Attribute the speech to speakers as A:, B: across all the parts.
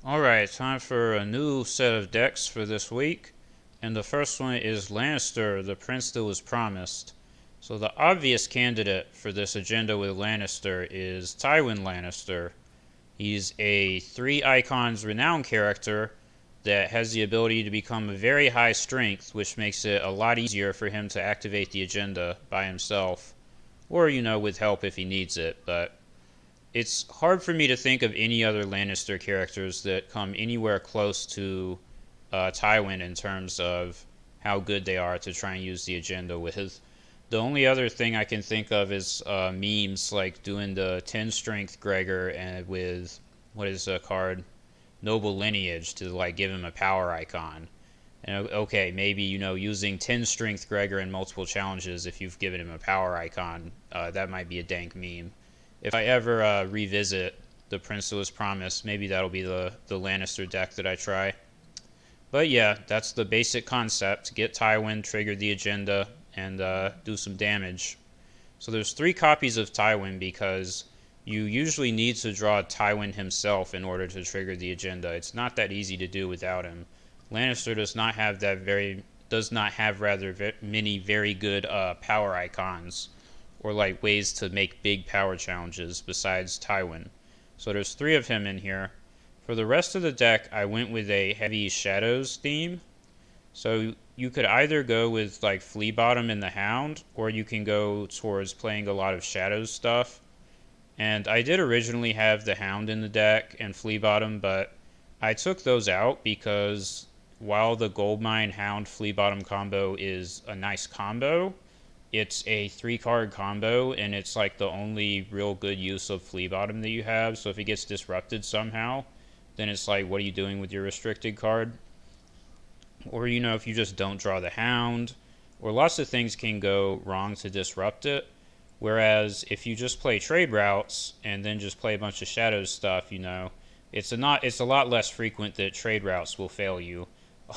A: Alright, time for a new set of decks for this week. And the first one is Lannister, the prince that was promised. So the obvious candidate for this agenda with Lannister is Tywin Lannister. He's a 3 icons renown character that has the ability to become a very high strength, which makes it a lot easier for him to activate the agenda by himself. Or, with help if he needs it, but it's hard for me to think of any other Lannister characters that come anywhere close to Tywin in terms of how good they are to try and use the agenda with. The only other thing I can think of is memes like doing the 10 strength Gregor and with what is a card, Noble Lineage, to like give him a power icon. And okay, maybe using 10 strength Gregor in multiple challenges if you've given him a power icon, that might be a dank meme. If I ever revisit the Prince that was promised, maybe that'll be the Lannister deck that I try. But yeah, that's the basic concept. Get Tywin, trigger the agenda, and do some damage. So there's 3 copies of Tywin because you usually need to draw Tywin himself in order to trigger the agenda. It's not that easy to do without him. Lannister does not have many very good power icons or like ways to make big power challenges besides Tywin. So there's 3 of him in here. For the rest of the deck, I went with a heavy shadows theme. So you could either go with like Flea Bottom and the Hound, or you can go towards playing a lot of shadows stuff. And I did originally have the Hound in the deck and Flea Bottom, but I took those out because while the Goldmine Hound Flea Bottom combo is a nice combo, it's a 3-card combo, and it's like the only real good use of Flea Bottom that you have. So if it gets disrupted somehow, then it's like, what are you doing with your restricted card? Or, if you just don't draw the Hound, or lots of things can go wrong to disrupt it. Whereas if you just play trade routes and then just play a bunch of shadows stuff, it's a lot less frequent that trade routes will fail you.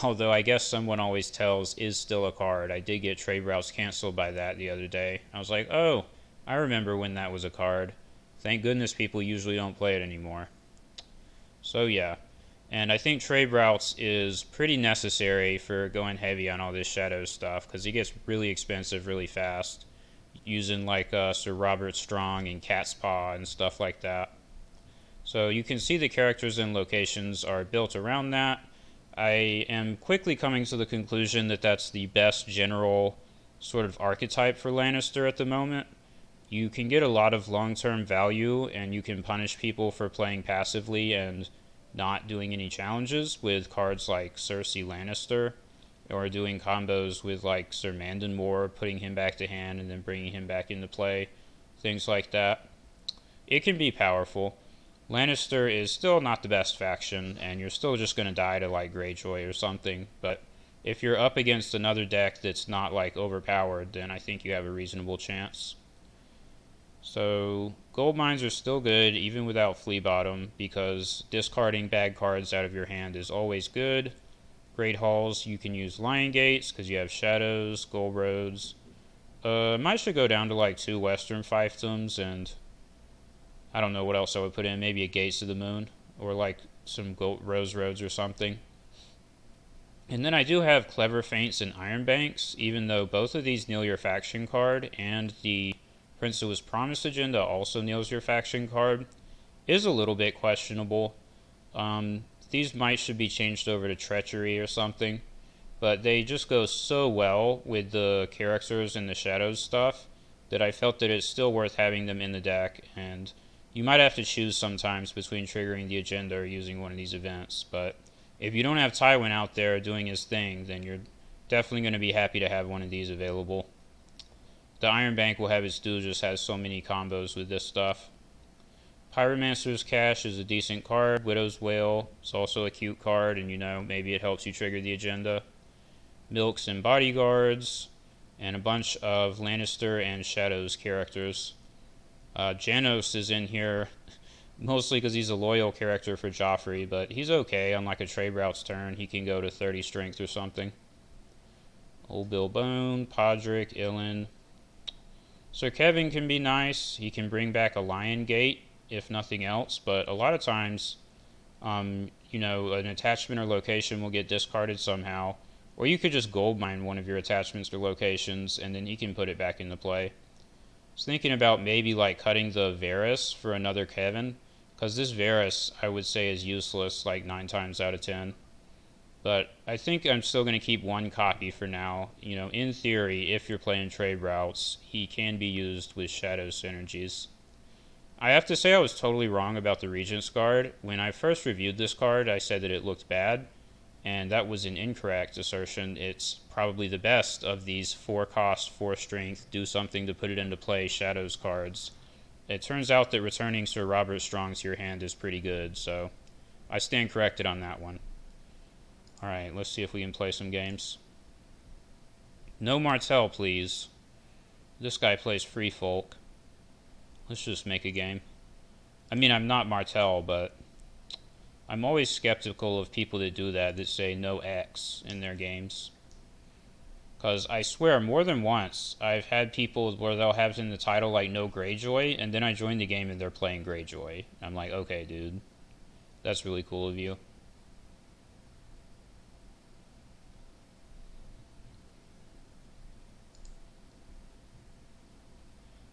A: Although I guess someone always tells is still a card. I did get trade routes canceled by that the other day. I was like, oh, I remember when that was a card. Thank goodness people usually don't play it anymore. So yeah. And I think trade routes is pretty necessary for going heavy on all this shadow stuff because it gets really expensive really fast. Using like Sir Robert Strong and Cat's Paw and stuff like that. So you can see the characters and locations are built around that. I am quickly coming to the conclusion that that's the best general sort of archetype for Lannister at the moment. You can get a lot of long-term value, and you can punish people for playing passively and not doing any challenges with cards like Cersei Lannister, or doing combos with like Sir Mandon Moore, putting him back to hand and then bringing him back into play, things like that. It can be powerful. Lannister is still not the best faction, and you're still just going to die to like Greyjoy or something, but if you're up against another deck that's not like overpowered, then I think you have a reasonable chance. So gold mines are still good even without Flea Bottom because discarding bad cards out of your hand is always good. Great Halls, you can use Lion Gates because you have Shadows, Gold Roads. Might should go down to like 2 Western Fiefdoms, and I don't know what else I would put in. Maybe a Gates of the Moon or like some Rose Roads or something. And then I do have Clever Feints and Iron Banks, even though both of these kneel your faction card and the Prince Who Was Promised agenda also kneels your faction card, is a little bit questionable. These might should be changed over to Treachery or something, but they just go so well with the characters and the Shadows stuff that I felt that it's still worth having them in the deck, and you might have to choose sometimes between triggering the agenda or using one of these events, but if you don't have Tywin out there doing his thing, then you're definitely going to be happy to have one of these available. The Iron Bank will have its due, just has so many combos with this stuff. Pyromancer's Cache is a decent card. Widow's Wail is also a cute card, and maybe it helps you trigger the agenda. Milks and Bodyguards, and a bunch of Lannister and Shadows characters. Janos is in here mostly because he's a loyal character for Joffrey, but he's okay on like a trade route's turn. He can go to 30 strength or something. Old Bill Bone, Podrick, Ilyn. Sir Kevin can be nice. He can bring back a Lion Gate, if nothing else, but a lot of times You know, an attachment or location will get discarded somehow. Or you could just gold mine one of your attachments or locations, and then you can put it back into play. I was thinking about maybe like cutting the Varys for another Kevin, because this Varys I would say is useless like 9 times out of 10. But I think I'm still going to keep one copy for now. You know, in theory, if you're playing trade routes, he can be used with Shadow synergies. I have to say I was totally wrong about the Regent's Guard. When I first reviewed this card, I said that it looked bad, and that was an incorrect assertion. It's probably the best of these 4 cost, 4 strength, do something to put it into play Shadows cards. It turns out that returning Sir Robert Strong to your hand is pretty good, so I stand corrected on that one. Alright, let's see if we can play some games. No Martell, please. This guy plays Free Folk. Let's just make a game. I mean, I'm not Martell, but I'm always skeptical of people that do that say no X in their games. Because I swear, more than once, I've had people where they'll have in the title like no Greyjoy, and then I join the game and they're playing Greyjoy. I'm like, okay, dude. That's really cool of you.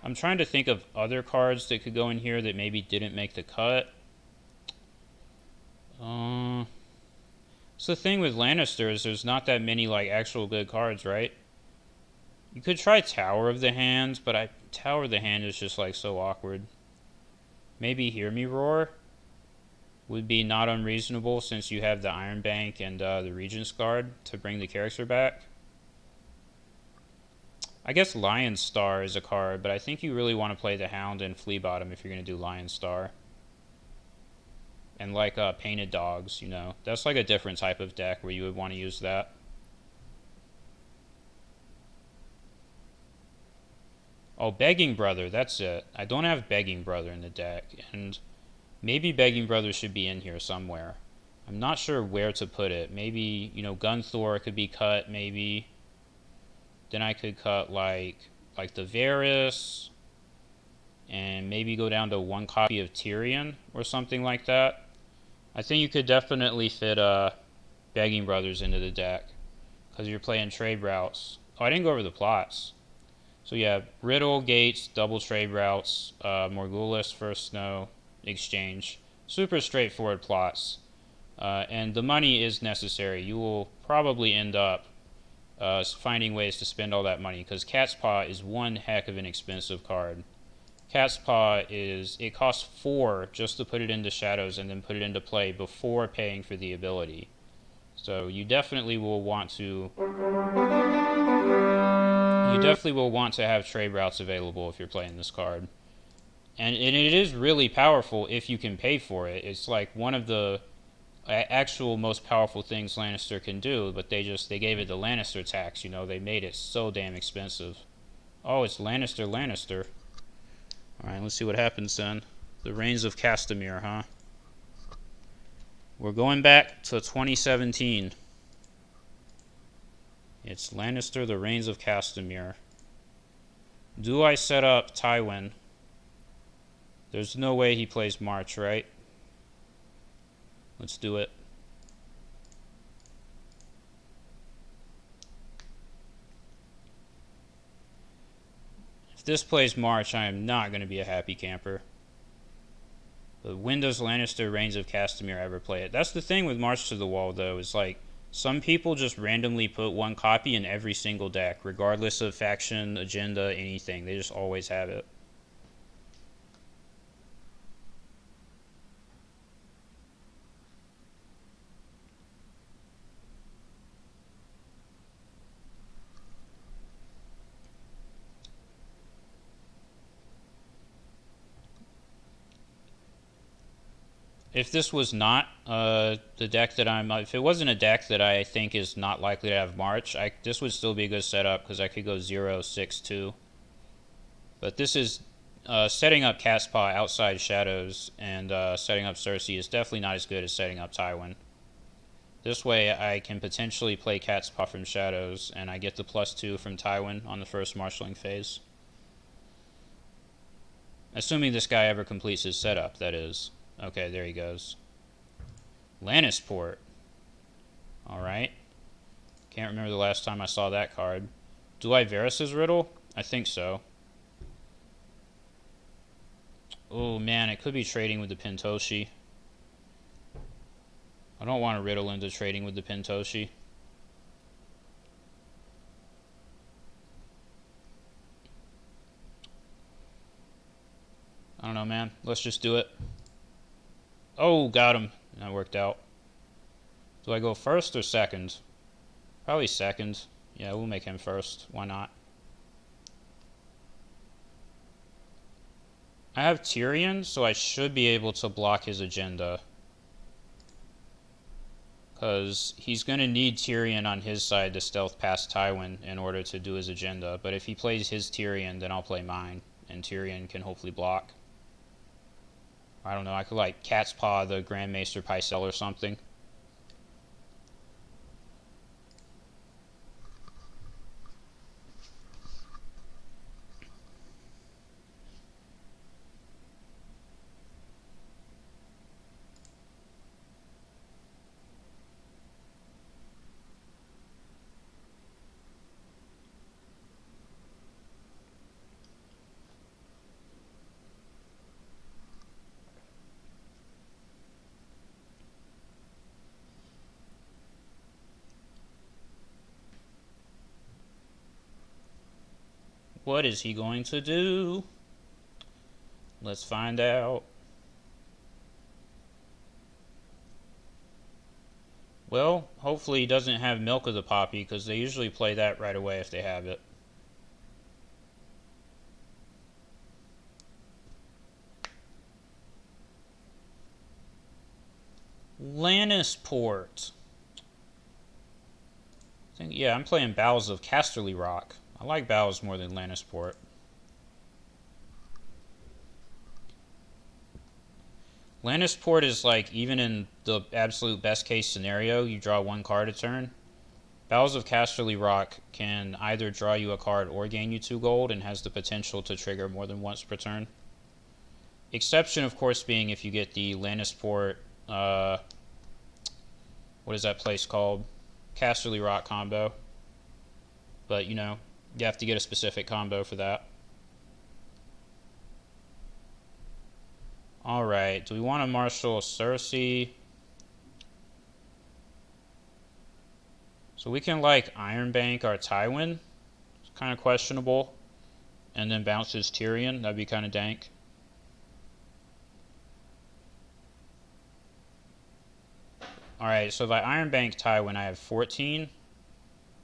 A: I'm trying to think of other cards that could go in here that maybe didn't make the cut. So the thing with Lannisters, there's not that many like actual good cards, right? You could try Tower of the Hand, but Tower of the Hand is just like so awkward. Maybe Hear Me Roar would be not unreasonable since you have the Iron Bank and the Regent's Guard to bring the character back. I guess Lion Star is a card, but I think you really want to play the Hound and Flea Bottom if you're going to do Lion Star. And like Painted Dogs, you know. That's like a different type of deck where you would want to use that. Oh, Begging Brother, that's it. I don't have Begging Brother in the deck, and maybe Begging Brother should be in here somewhere. I'm not sure where to put it. Maybe, you know, Gunthor could be cut, maybe. Then I could cut like the Varys, and maybe go down to 1 copy of Tyrion or something like that. I think you could definitely fit Begging Brothers into the deck because you're playing trade routes. Oh, I didn't go over the plots. So yeah, Riddle, Gates, double trade routes, Morghulis, First Snow, Exchange. Super straightforward plots. And the money is necessary. You will probably end up finding ways to spend all that money because Cat's Paw is one heck of an expensive card. Cat's Paw it costs 4 just to put it into Shadows and then put it into play before paying for the ability. So you definitely will want to have trade routes available if you're playing this card. And it is really powerful if you can pay for it. It's like one of the actual most powerful things Lannister can do, but they gave it the Lannister tax, you know, they made it so damn expensive. Oh, it's Lannister. Alright, let's see what happens then. The Reigns of Castamere, huh? We're going back to 2017. It's Lannister, the Reigns of Castamere. Do I set up Tywin? There's no way he plays March, right? Let's do it. If this plays March, I am not going to be a happy camper. But when does Lannister Reigns of Castamere ever play it? That's the thing with March to the Wall, though, is like some people just randomly put 1 copy in every single deck, regardless of faction, agenda, anything. They just always have it. If this was not the deck that if it wasn't a deck that I think is not likely to have March, this would still be a good setup because I could go 0-6-2. But this is setting up Cat's Paw outside Shadows and setting up Cersei is definitely not as good as setting up Tywin. This way I can potentially play Cat's Paw from Shadows and I get the +2 from Tywin on the first marshalling phase. Assuming this guy ever completes his setup, that is. Okay, there he goes. Lannisport. Alright. Can't remember the last time I saw that card. Do I Varys' Riddle? I think so. Oh man, it could be trading with the Pintoshi. I don't want to riddle into trading with the Pintoshi. I don't know, man. Let's just do it. Oh, got him. That worked out. Do I go first or second? Probably second. Yeah, we'll make him first. Why not? I have Tyrion, so I should be able to block his agenda. Because he's going to need Tyrion on his side to stealth past Tywin in order to do his agenda. But if he plays his Tyrion, then I'll play mine. And Tyrion can hopefully block. I don't know, I could like Cat's Paw the Grand Maester Pycelle or something. What is he going to do? Let's find out. Well, hopefully he doesn't have Milk of the Poppy, because they usually play that right away if they have it. Lannisport. Yeah, I'm playing Bowels of Casterly Rock. I like Bowels more than Lannisport. Lannisport is like, even in the absolute best case scenario, you draw one card a turn. Bowels of Casterly Rock can either draw you a card or gain you 2 gold and has the potential to trigger more than once per turn. Exception, of course, being if you get the Lannisport, what is that place called? Casterly Rock combo. But, you know, you have to get a specific combo for that. Alright, do we want to marshal Cersei? So we can, like, Iron Bank our Tywin. It's kind of questionable. And then bounce his Tyrion. That'd be kind of dank. Alright, so if I Iron Bank Tywin, I have 14.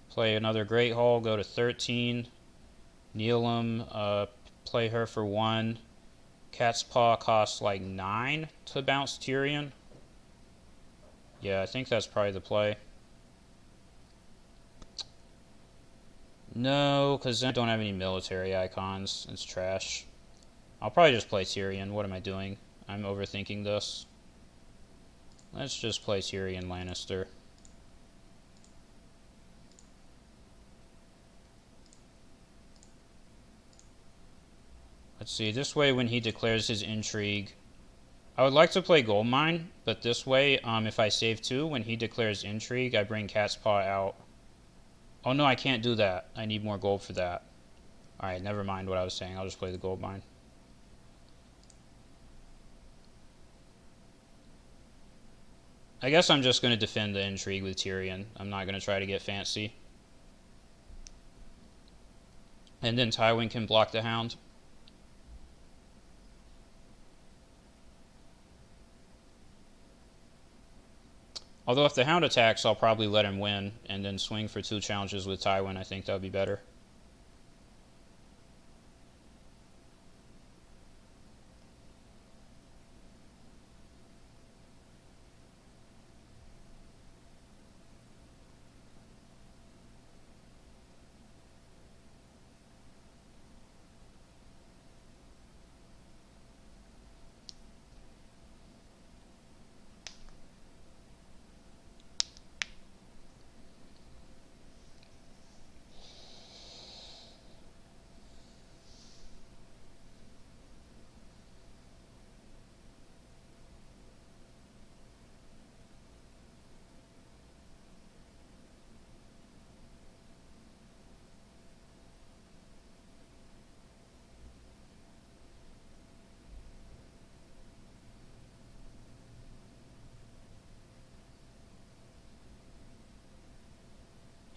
A: Play another Great Hall, go to 13. Kneel him, play her for 1. Cat's Paw costs like 9 to bounce Tyrion. Yeah, I think that's probably the play. No, because I don't have any military icons. It's trash. I'll probably just play Tyrion. What am I doing? I'm overthinking this. Let's just play Tyrion Lannister. Let's see, this way when he declares his intrigue, I would like to play Goldmine, but this way, if I save 2, when he declares intrigue, I bring Cat's Paw out. Oh no, I can't do that. I need more gold for that. Alright, never mind what I was saying. I'll just play the Goldmine. I guess I'm just going to defend the intrigue with Tyrion. I'm not going to try to get fancy. And then Tywin can block the Hound. Although if the Hound attacks, I'll probably let him win and then swing for 2 challenges with Tywin. I think that would be better.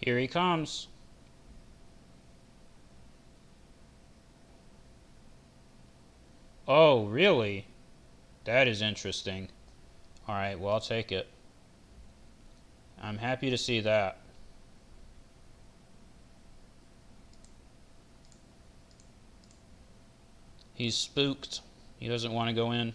A: Here he comes. Oh, really? That is interesting. Alright, well, I'll take it. I'm happy to see that. He's spooked. He doesn't want to go in.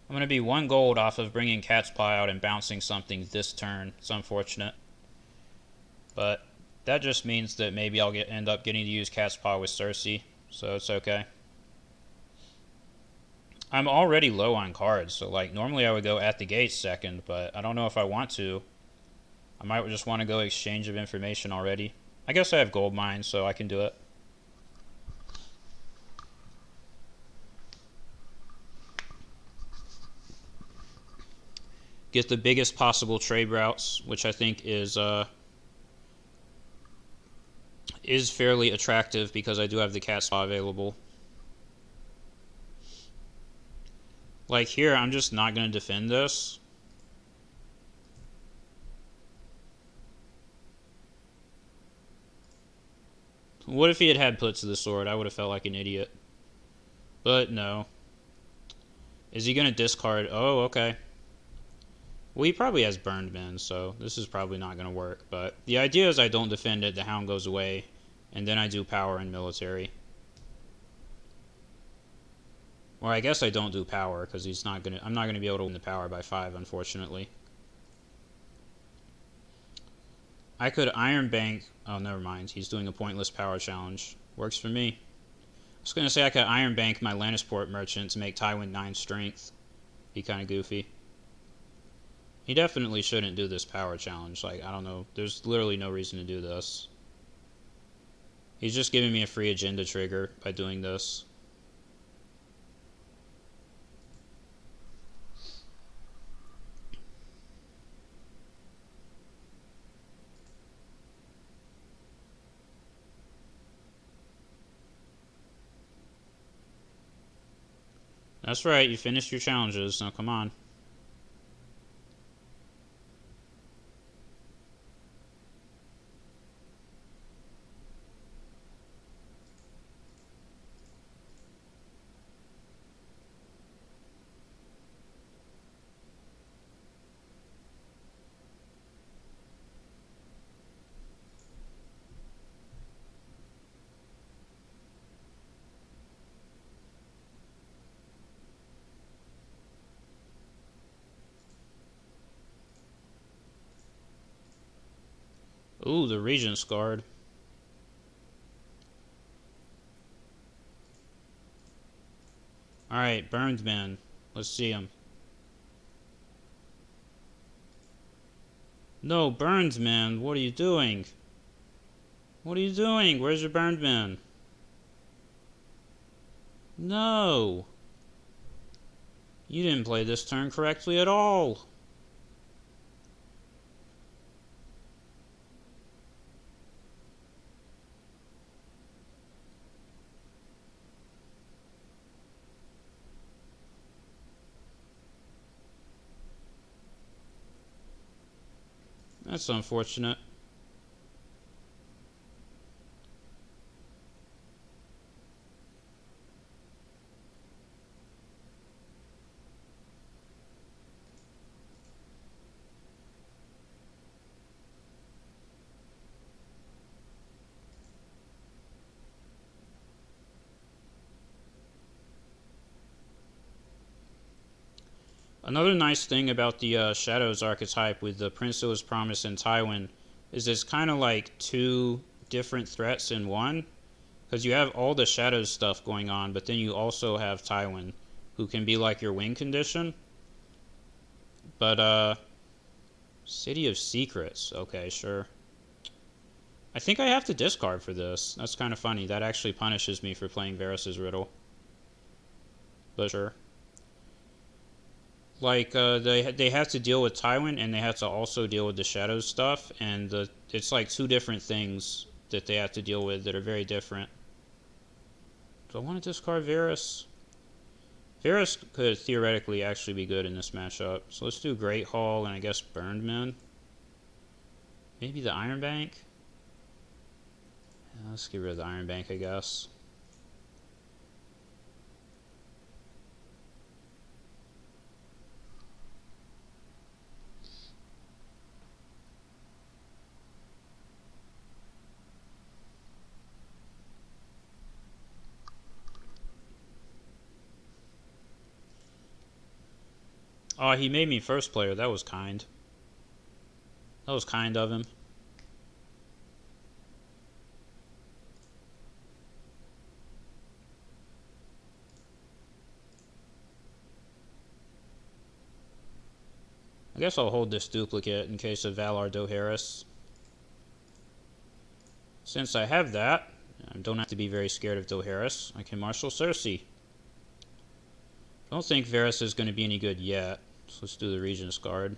A: I'm going to be 1 gold off of bringing Cat's Paw out and bouncing something this turn. It's unfortunate. But that just means that maybe I'll end up getting to use Cat's Paw with Cersei. So it's okay. I'm already low on cards. So like normally I would go at the gate second. But I don't know if I want to. I might just want to go exchange of information already. I guess I have gold mines, so I can do it. Get the biggest possible trade routes, which I think is fairly attractive because I do have the Cat's Paw available. Like here, I'm just not going to defend this. What if he had put to the sword? I would have felt like an idiot. But no. Is he going to discard? Oh, okay. Well, he probably has burned men, so this is probably not going to work. But the idea is I don't defend it, the Hound goes away, and then I do power and military. Or I guess I don't do power, because I'm not going to be able to win the power by 5, unfortunately. I could Iron Bank... Oh, never mind. He's doing a pointless power challenge. Works for me. I was going to say I could Iron Bank my Lannisport merchant to make Tywin 9 strength. Be kind of goofy. He definitely shouldn't do this power challenge. Like, I don't know. There's literally no reason to do this. He's just giving me a free agenda trigger by doing this. That's right, you finished your challenges. Now come on. Ooh, the Regent's Guard. Alright, burned men. Let's see him. No, burned men. What are you doing? What are you doing? Where's your burned men? No. You didn't play this turn correctly at all. That's unfortunate. Another nice thing about the Shadows archetype with the Prince that was Promised and Tywin is it's kind of like 2 different threats in one. Because you have all the Shadows stuff going on, but then you also have Tywin, who can be like your win condition. But City of Secrets. Okay, sure. I think I have to discard for this. That's kind of funny. That actually punishes me for playing Varys' Riddle. But sure. Like, they have to deal with Tywin, and they have to also deal with the Shadows stuff, and it's like two different things that they have to deal with that are very different. Do I want to discard Varys? Varys could theoretically actually be good in this matchup. So let's do Great Hall and I guess Burned Men. Maybe the Iron Bank? Yeah, let's get rid of the Iron Bank, I guess. Oh, he made me first player. That was kind. That was kind of him. I guess I'll hold this duplicate in case of Valar Dohaeris. Since I have that, I don't have to be very scared of Dohaeris. I can marshal Cersei. I don't think Varys is going to be any good yet. So let's do the Regent's Guard.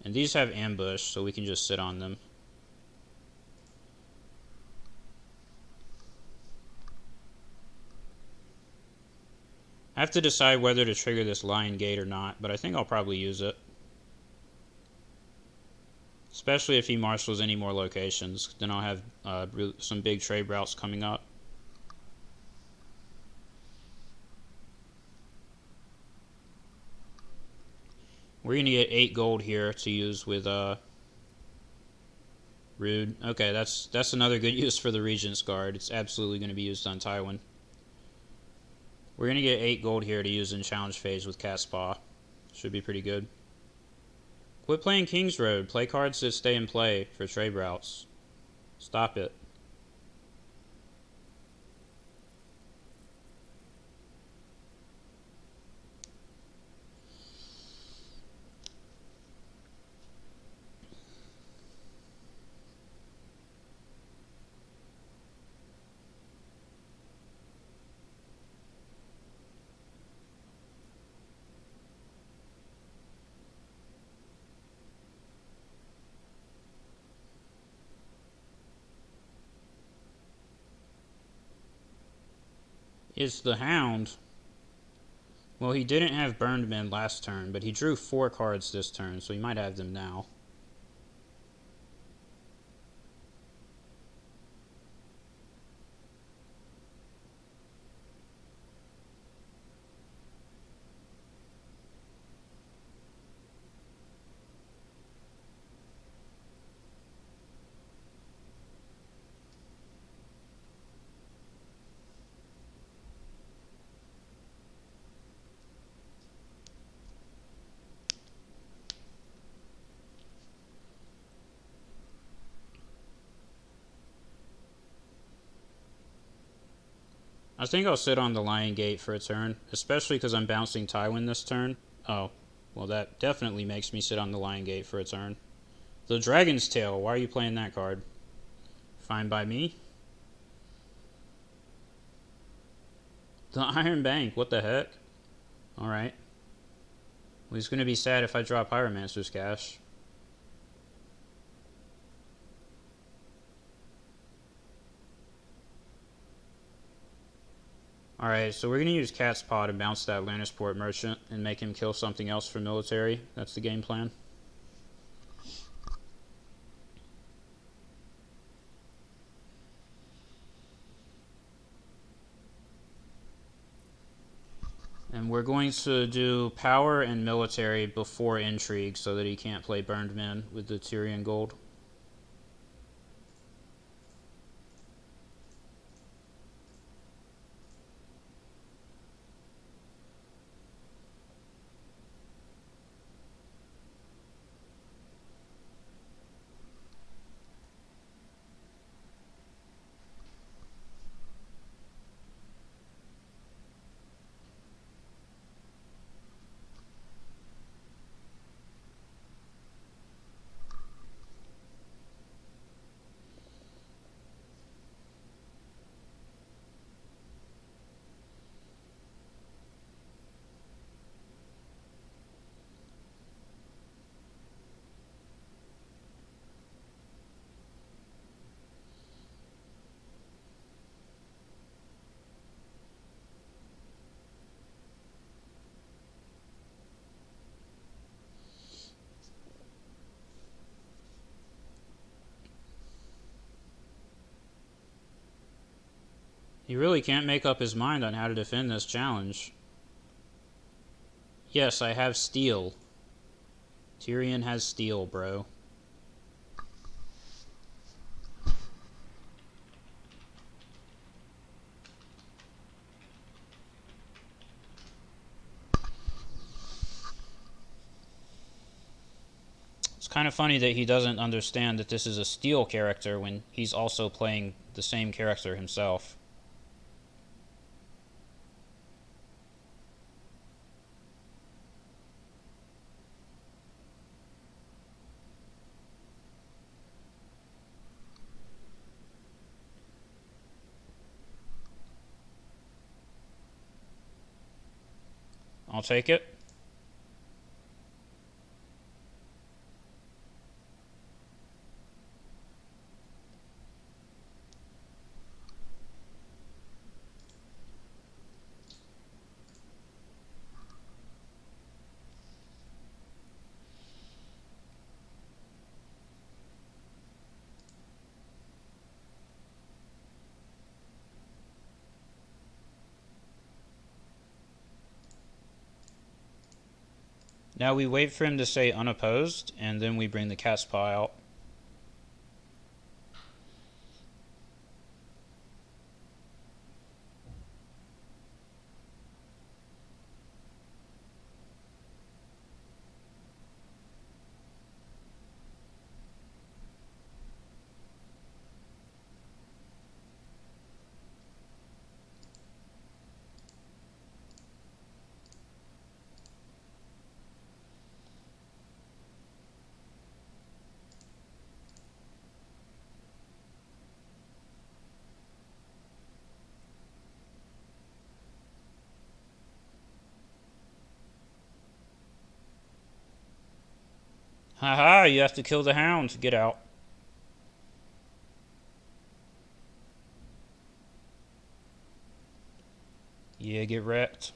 A: And these have ambush, so we can just sit on them. I have to decide whether to trigger this Lion Gate or not, but I think I'll probably use it. Especially if he marshals any more locations. Then I'll have some big trade routes coming up. We're going to get 8 gold here to use with Rude. Okay, that's another good use for the Regent's Guard. It's absolutely going to be used on Tywin. We're going to get 8 gold here to use in challenge phase with Cat Spa. Should be pretty good. Quit playing King's Road. Play cards that stay in play for trade routes. Stop it. Is the Hound. Well, he didn't have Burned Men last turn, but he drew 4 cards this turn, so he might have them now. I think I'll sit on the Lion Gate for a turn, especially because I'm bouncing Tywin this turn. Oh, well that definitely makes me sit on the Lion Gate for a turn. The Dragon's Tail, why are you playing that card? Fine by me. The Iron Bank, what the heck? Alright. Well, he's going to be sad if I draw Pyromancer's Cache. Alright, so we're going to use Cat's Paw to bounce that Lannisport Merchant and make him kill something else for military. That's the game plan. And we're going to do power and military before intrigue so that he can't play Burned Men with the Tyrion gold. He really can't make up his mind on how to defend this challenge. Yes, I have steel. Tyrion has steel, bro. It's kind of funny that he doesn't understand that this is a steel character when he's also playing the same character himself. I'll take it. Now we wait for him to say unopposed, and then we bring the cat's paw out. Haha, you have to kill the hound to get out. Yeah, get wrecked.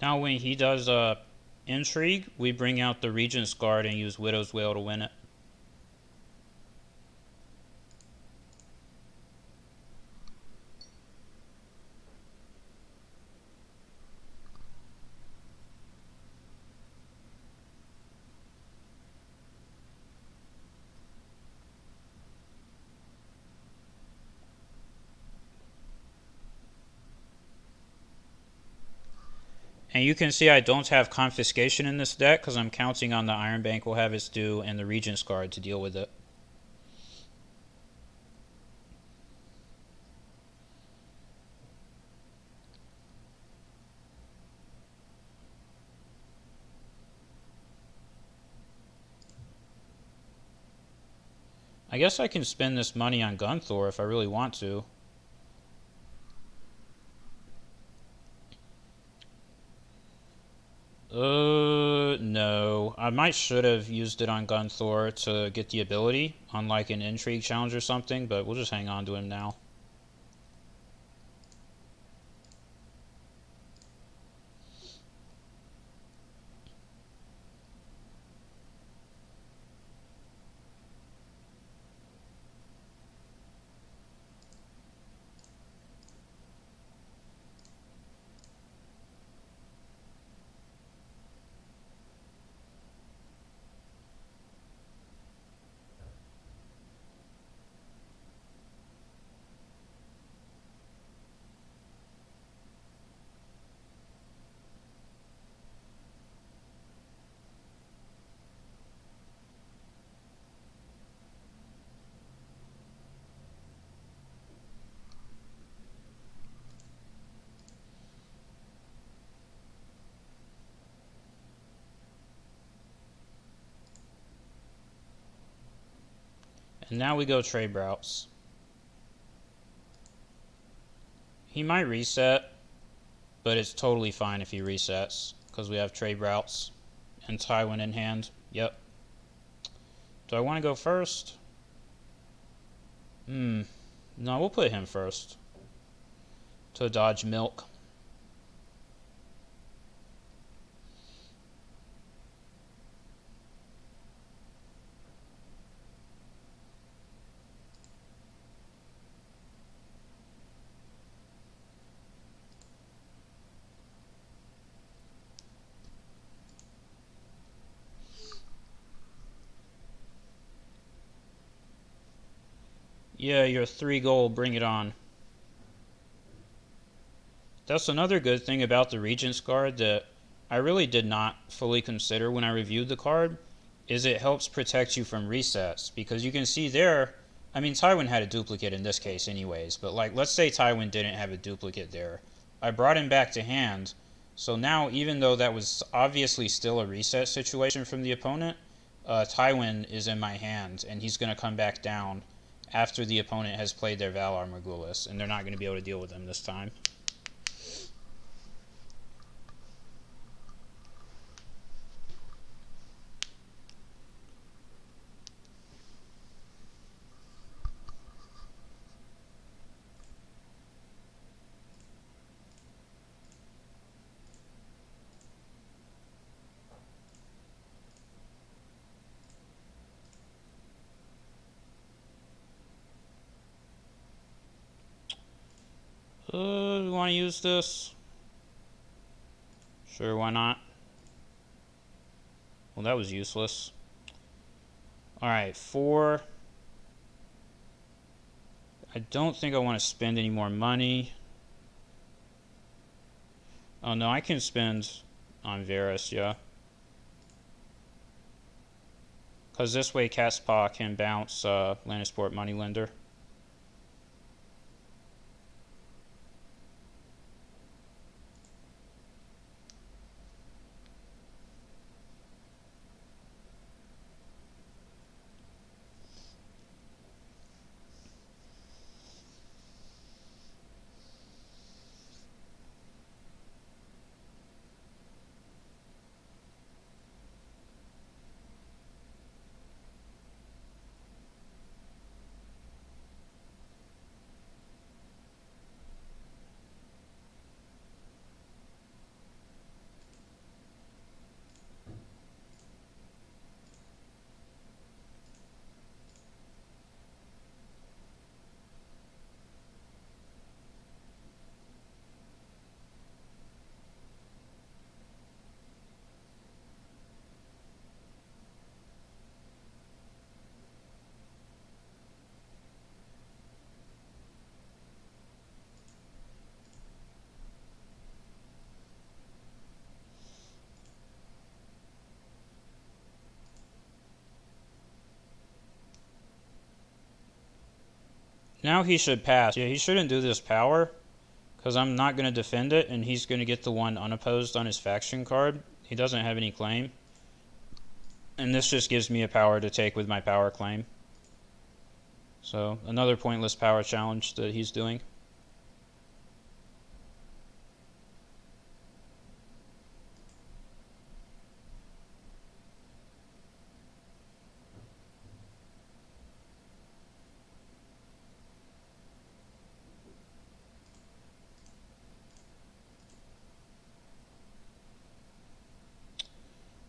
A: Now when he does intrigue, we bring out the Regent's Guard and use Widow's Wail to win it. And you can see I don't have Confiscation in this deck because I'm counting on the Iron Bank will have its due and the Regent's Guard to deal with it. I guess I can spend this money on Gunthor if I really want to. No. I might should have used it on Gunthor to get the ability on like an intrigue challenge or something, but we'll just hang on to him now. And now we go trade routes. He might reset, but it's totally fine if he resets, because we have trade routes and Tywin in hand. Yep. Do I want to go first? No, we'll put him first to dodge milk. Yeah, you're 3 gold, bring it on. That's another good thing about the Regent's card that I really did not fully consider when I reviewed the card, is it helps protect you from resets. Because you can see there, I mean, Tywin had a duplicate in this case anyways, but like, let's say Tywin didn't have a duplicate there. I brought him back to hand, so now even though that was obviously still a reset situation from the opponent, Tywin is in my hand, and he's going to come back down after the opponent has played their Valar Morghulis, and they're not going to be able to deal with him this time. We want to use this? Sure, why not? Well, that was useless. Alright, 4. I don't think I want to spend any more money. Oh no, I can spend on Varys, yeah. Because this way Catspaw can bounce Lannisport Moneylender. Now he should pass. Yeah, he shouldn't do this power, because I'm not going to defend it, and he's going to get the one unopposed on his faction card. He doesn't have any claim. And this just gives me a power to take with my power claim. So, another pointless power challenge that he's doing.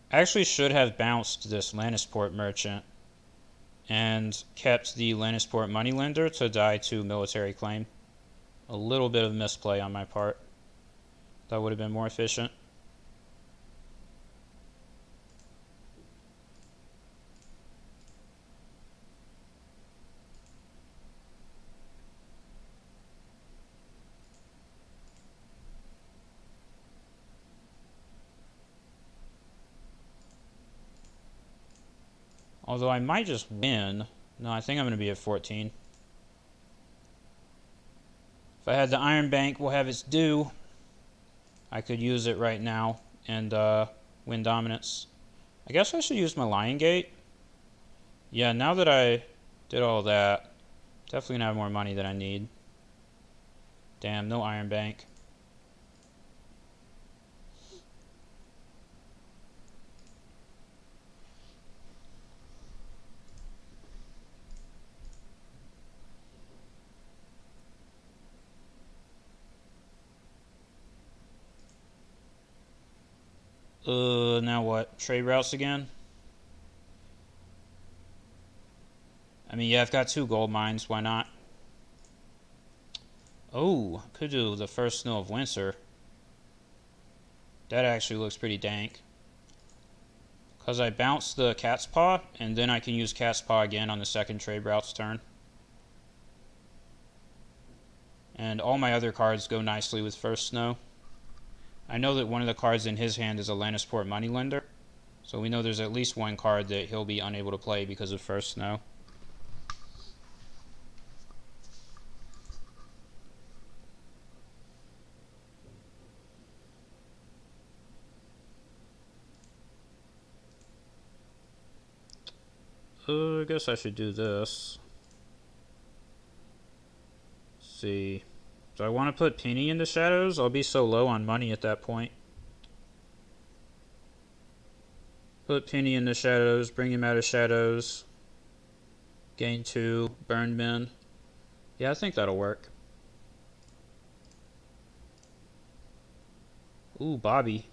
A: I actually should have bounced this Lannisport merchant and kept the Lannisport Moneylender to die to military claim. A little bit of misplay on my part. That would have been more efficient. Although I might just win. No, I think I'm going to be at 14. If I had the Iron Bank, we'll have its due. I could use it right now and win dominance. I guess I should use my Lion Gate. Yeah, now that I Did all that. Definitely gonna have more money than I need. Damn, no Iron Bank. Now what? Trade routes again? I mean, yeah, I've got 2 gold mines. Why not? Oh, could do the first snow of Windsor. That actually looks pretty dank. Because I bounced the Cat's Paw, and then I can use Cat's Paw again on the second trade route's turn. And all my other cards go nicely with first snow. I know that one of the cards in his hand is a Lannisport Moneylender. So we know there's at least one card that he'll be unable to play because of first snow. I guess I should do this. Let's see. Do I want to put Penny into Shadows? I'll be so low on money at that point. Put Penny into Shadows, bring him out of Shadows. Gain 2, burn men. Yeah, I think that'll work. Ooh, Bobby.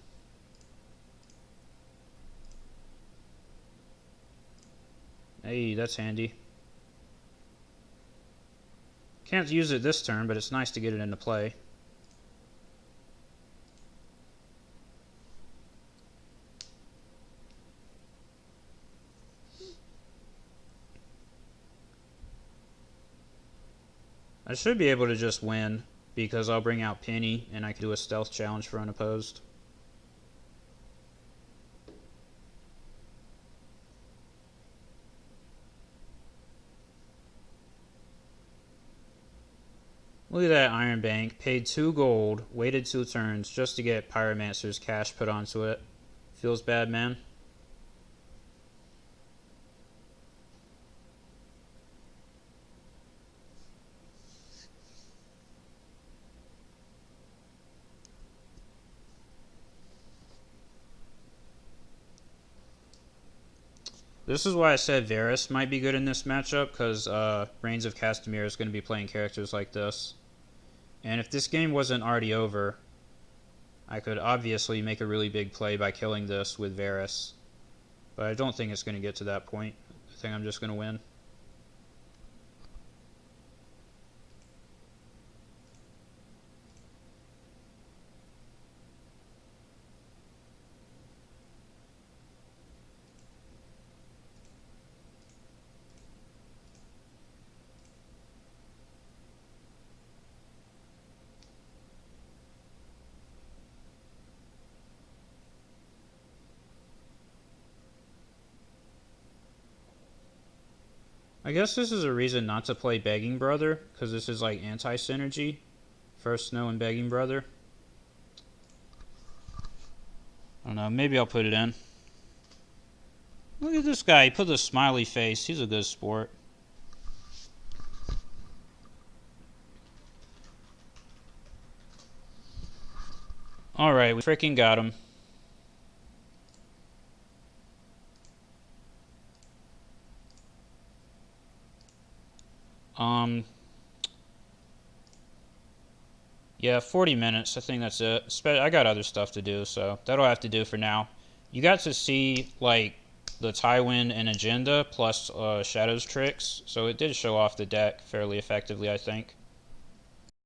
A: Hey, that's handy. Can't use it this turn, but it's nice to get it into play. I should be able to just win, because I'll bring out Penny, and I can do a stealth challenge for unopposed. Look at that Iron Bank. Paid 2 gold, waited 2 turns just to get Pyromancer's cash put onto it. Feels bad, man. This is why I said Varys might be good in this matchup, because Reigns of Castamere is going to be playing characters like this. And if this game wasn't already over, I could obviously make a really big play by killing this with Varys. But I don't think it's going to get to that point. I think I'm just going to win. I guess this is a reason not to play Begging Brother, because this is like anti-synergy. First Snow and Begging Brother. I don't know, maybe I'll put it in. Look at this guy, he put a smiley face. He's a good sport. Alright, we freaking got him. Yeah, 40 minutes. I think that's it. I got other stuff to do, so that'll have to do for now. You got to see, like, the Tywin and agenda plus Shadow's tricks, so it did show off the deck fairly effectively, I think.